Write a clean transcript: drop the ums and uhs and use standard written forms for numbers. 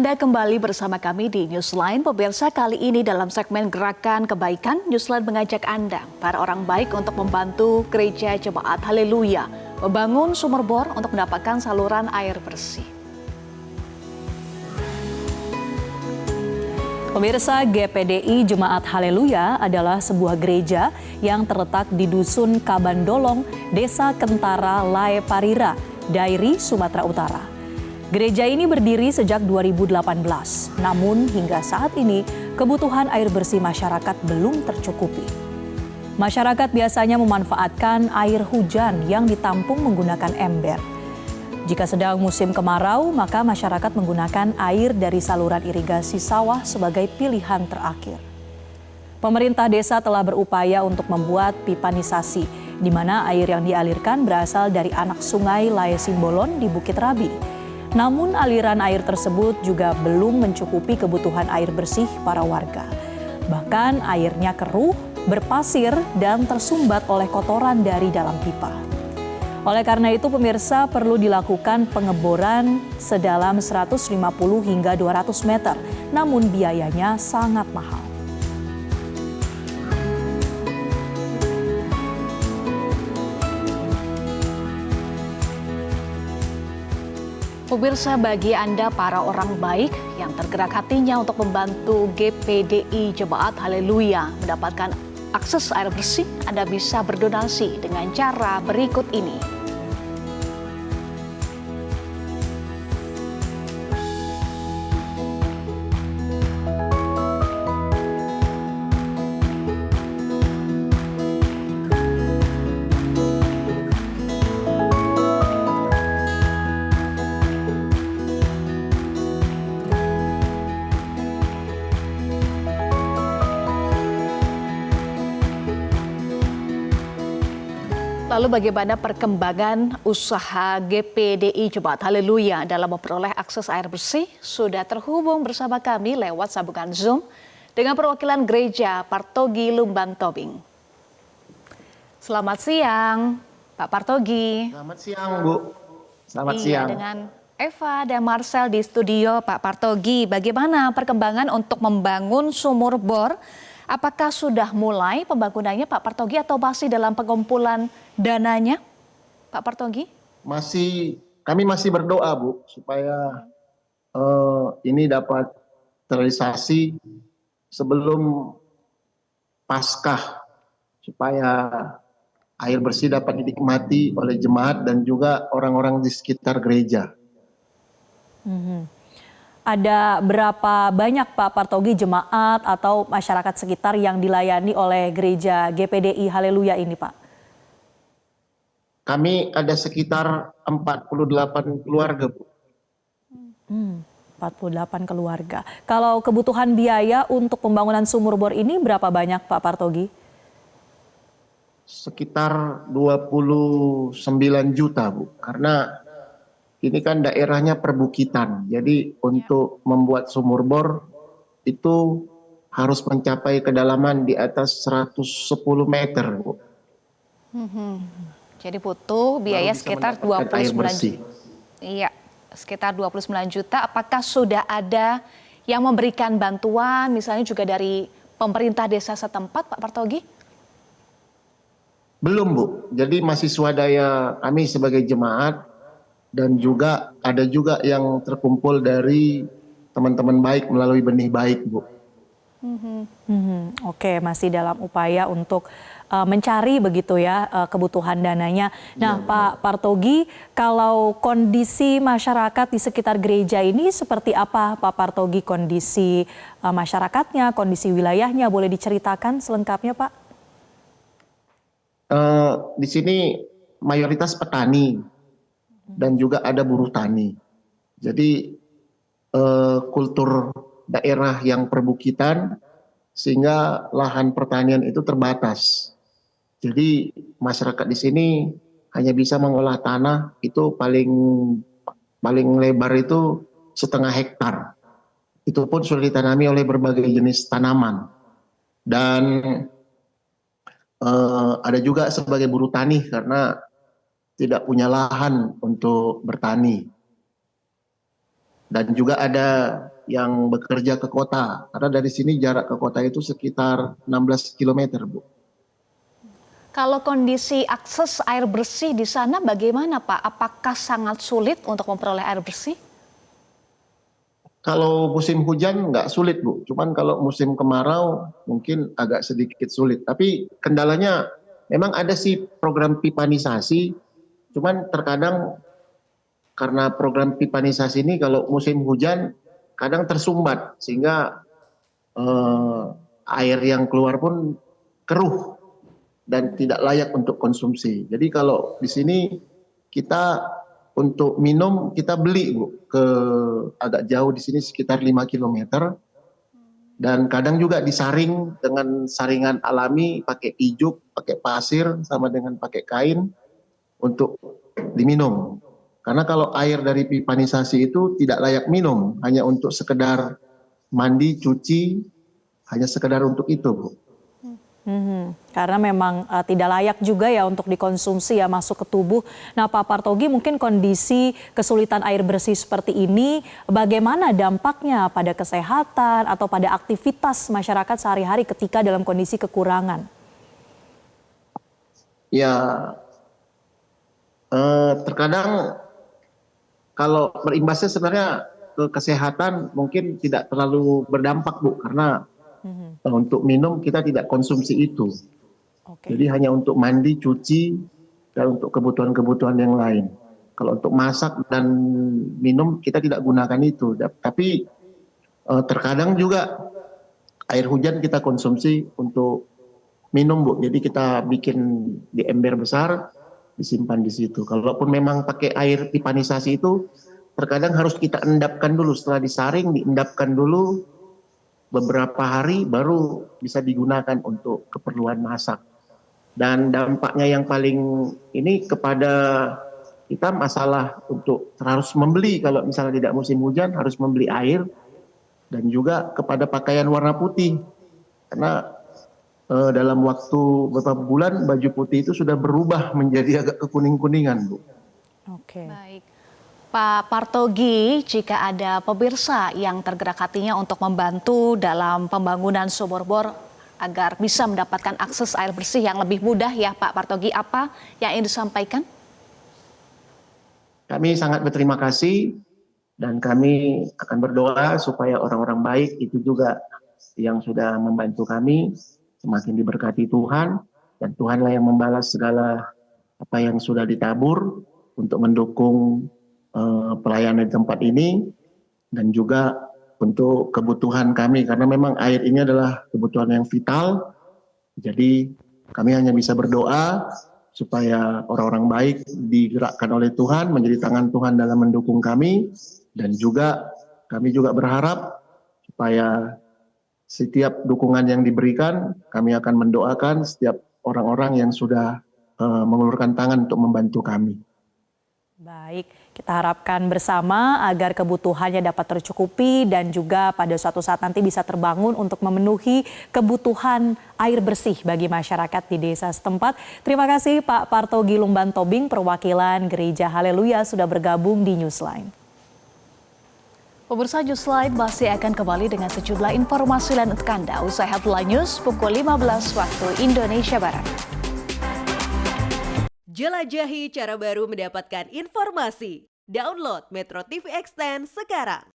Anda kembali bersama kami di Newsline. Pemirsa, kali ini dalam segmen Gerakan Kebaikan, Newsline mengajak Anda, para orang baik, untuk membantu Gereja Jemaat Haleluya membangun sumur bor untuk mendapatkan saluran air bersih. Pemirsa, GPDI Jemaat Haleluya adalah sebuah gereja yang terletak di Dusun Kabandolong, Desa Kentara, Lae Parira, Dairi, Sumatera Utara. Gereja ini berdiri sejak 2018, namun hingga saat ini kebutuhan air bersih masyarakat belum tercukupi. Masyarakat biasanya memanfaatkan air hujan yang ditampung menggunakan ember. Jika sedang musim kemarau, maka masyarakat menggunakan air dari saluran irigasi sawah sebagai pilihan terakhir. Pemerintah desa telah berupaya untuk membuat pipanisasi, di mana air yang dialirkan berasal dari anak sungai Lae Simbolon di Bukit Rabi. Namun aliran air tersebut juga belum mencukupi kebutuhan air bersih para warga. Bahkan airnya keruh, berpasir, dan tersumbat oleh kotoran dari dalam pipa. Oleh karena itu pemirsa, perlu dilakukan pengeboran sedalam 150 hingga 200 meter, namun biayanya sangat mahal. Pemirsa, bagi Anda para orang baik yang tergerak hatinya untuk membantu GPDI Jemaat Haleluya mendapatkan akses air bersih, Anda bisa berdonasi dengan cara berikut ini. Lalu bagaimana perkembangan usaha GPDI Jemaat Haleluya dalam memperoleh akses air bersih? Sudah terhubung bersama kami lewat sambungan Zoom dengan perwakilan gereja Partogi Lumban Tobing. Selamat siang, Pak Partogi. Selamat siang, Bu. Selamat siang. Dengan Eva dan Marcel di studio, Pak Partogi. Bagaimana perkembangan untuk membangun sumur bor? Apakah sudah mulai pembangunannya, Pak Partogi, atau masih dalam pengumpulan dananya, Pak Partogi? Kami masih berdoa, Bu, supaya ini dapat terrealisasi sebelum Paskah, supaya air bersih dapat dinikmati oleh jemaat dan juga orang-orang di sekitar gereja. Ada berapa banyak Pak Partogi jemaat atau masyarakat sekitar yang dilayani oleh gereja GPDI Haleluya ini, Pak? Kami ada sekitar 48 keluarga, Bu. 48 keluarga. Kalau kebutuhan biaya untuk pembangunan sumur bor ini berapa banyak, Pak Partogi? Sekitar 29 juta, Bu. Karena ini kan daerahnya perbukitan. Jadi untuk membuat sumur bor itu harus mencapai kedalaman di atas 110 meter, Bu. Jadi butuh biaya sekitar 29 juta. Iya, sekitar 29 juta. Apakah sudah ada yang memberikan bantuan, misalnya juga dari pemerintah desa setempat, Pak Partogi? Belum, Bu. Jadi masih swadaya kami sebagai jemaat, dan juga ada juga yang terkumpul dari teman-teman baik melalui benih baik, Bu. Oke, masih dalam upaya untuk mencari begitu ya kebutuhan dananya. Nah, Pak Partogi, kalau kondisi masyarakat di sekitar gereja ini seperti apa, Pak Partogi, kondisi masyarakatnya, kondisi wilayahnya, boleh diceritakan selengkapnya, Pak? Di sini mayoritas petani dan juga ada buruh tani. Jadi kultur daerah yang perbukitan sehingga lahan pertanian itu terbatas. Jadi masyarakat di sini hanya bisa mengolah tanah itu paling lebar itu 1,5 hektar. Itu pun sudah ditanami oleh berbagai jenis tanaman. Dan ada juga sebagai buruh tani karena tidak punya lahan untuk bertani. Dan juga ada yang bekerja ke kota. Karena dari sini jarak ke kota itu sekitar 16 km, Bu. Kalau kondisi akses air bersih di sana bagaimana Pak? Apakah sangat sulit untuk memperoleh air bersih? Kalau musim hujan nggak sulit, Bu. Cuman kalau musim kemarau mungkin agak sedikit sulit. Tapi kendalanya memang ada sih program pipanisasi. Cuman terkadang karena program pipanisasi ini kalau musim hujan kadang tersumbat. Sehingga air yang keluar pun keruh dan tidak layak untuk konsumsi. Jadi kalau di sini kita untuk minum kita beli, Bu, ke agak jauh di sini sekitar 5 km, dan kadang juga disaring dengan saringan alami pakai ijuk, pakai pasir sama dengan pakai kain untuk diminum. Karena kalau air dari pipanisasi itu tidak layak minum, hanya untuk sekedar mandi, cuci, hanya sekedar untuk itu, Bu. Karena memang tidak layak juga ya untuk dikonsumsi ya, masuk ke tubuh. Nah Pak Partogi, mungkin kondisi kesulitan air bersih seperti ini bagaimana dampaknya pada kesehatan atau pada aktivitas masyarakat sehari-hari ketika dalam kondisi kekurangan? Ya, terkadang kalau berimbasnya sebenarnya ke kesehatan mungkin tidak terlalu berdampak, Bu, karena untuk minum kita tidak konsumsi itu. Jadi hanya untuk mandi, cuci, dan untuk kebutuhan-kebutuhan yang lain. Kalau untuk masak dan minum kita tidak gunakan itu. Tapi terkadang juga air hujan kita konsumsi untuk minum, Bu. Jadi kita bikin di ember besar, disimpan di situ. Kalaupun memang pakai air pipanisasi itu, terkadang harus kita endapkan dulu. Setelah disaring, diendapkan dulu beberapa hari baru bisa digunakan untuk keperluan masak. Dan dampaknya yang paling ini kepada kita masalah untuk harus membeli, kalau misalnya tidak musim hujan harus membeli air, dan juga kepada pakaian warna putih. Karena dalam waktu beberapa bulan baju putih itu sudah berubah menjadi agak kekuning-kuningan, Bu. Oke. Baik. Pak Partogi, jika ada pemirsa yang tergerak hatinya untuk membantu dalam pembangunan sumur bor agar bisa mendapatkan akses air bersih yang lebih mudah ya Pak Partogi, apa yang ingin disampaikan? Kami sangat berterima kasih dan kami akan berdoa supaya orang-orang baik itu juga yang sudah membantu kami semakin diberkati Tuhan, dan Tuhanlah yang membalas segala apa yang sudah ditabur untuk mendukung pelayanan di tempat ini, dan juga untuk kebutuhan kami, karena memang air ini adalah kebutuhan yang vital. Jadi kami hanya bisa berdoa supaya orang-orang baik digerakkan oleh Tuhan, menjadi tangan Tuhan dalam mendukung kami, dan juga kami juga berharap supaya setiap dukungan yang diberikan, kami akan mendoakan setiap orang-orang yang sudah mengulurkan tangan untuk membantu kami. Baik, kita harapkan bersama agar kebutuhannya dapat tercukupi dan juga pada suatu saat nanti bisa terbangun untuk memenuhi kebutuhan air bersih bagi masyarakat di desa setempat. Terima kasih Pak Partogi Lumban Tobing, perwakilan Gereja Haleluya, sudah bergabung di Newsline. Pemirsa, Newsline masih akan kembali dengan sejumlah informasi lain untuk Anda usai Headline News pukul 15 waktu Indonesia Barat. Jelajahi cara baru mendapatkan informasi. Download Metro TV Extend sekarang.